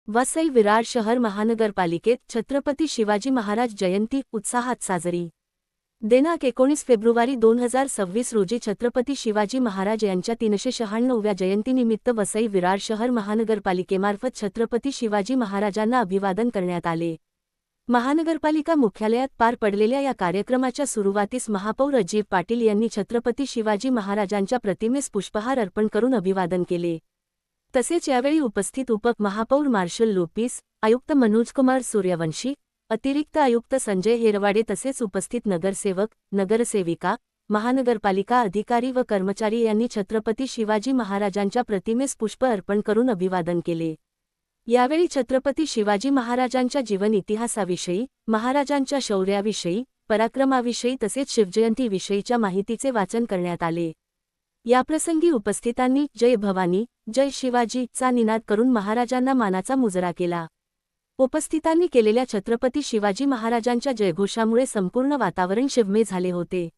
वसई विरार शहर महानगरपालिकेत छत्रपती शिवाजी महाराज जयंती उत्साहात साजरी। दिनांक 19 फेब्रुवारी 2026 रोजी छत्रपती शिवाजी महाराज यांच्या 396व्या जयंतीनिमित्त वसई विरार शहर महानगरपालिकेमार्फत छत्रपती शिवाजी महाराजांना अभिवादन करण्यात आले। महानगरपालिका मुख्यालयात पार पडलेल्या या कार्यक्रमाच्या सुरुवातीस महापौर अजित पाटील यांनी छत्रपती शिवाजी महाराजांच्या प्रतिमेस पुष्पहार अर्पण करून अभिवादन केले। तसेच यावेळी उपस्थित उपमहापौर मार्शल लोपिस, आयुक्त मनोजकुमार सूर्यवंशी, अतिरिक्त आयुक्त संजय हेरवाडे तसेच उपस्थित नगरसेवक, नगरसेविका, महानगरपालिका अधिकारी व कर्मचारी यांनी छत्रपती शिवाजी महाराजांच्या प्रतिमेस पुष्प अर्पण करून अभिवादन केले। यावेळी छत्रपती शिवाजी महाराजांच्या जीवन इतिहासाविषयी, महाराजांच्या शौर्याविषयी, पराक्रमाविषयी तसेच शिवजयंतीविषयीच्या माहितीचे वाचन करण्यात आले। याप्रसंगी उपस्थितांनी जय भवानी, जय शिवाजी चा निनाद करून महाराजांना मानाचा मुजरा केला। उपस्थितांनी केलेल्या छत्रपती शिवाजी महाराजांच्या जयघोषामुळे संपूर्ण वातावरण शिवमय झाले होते।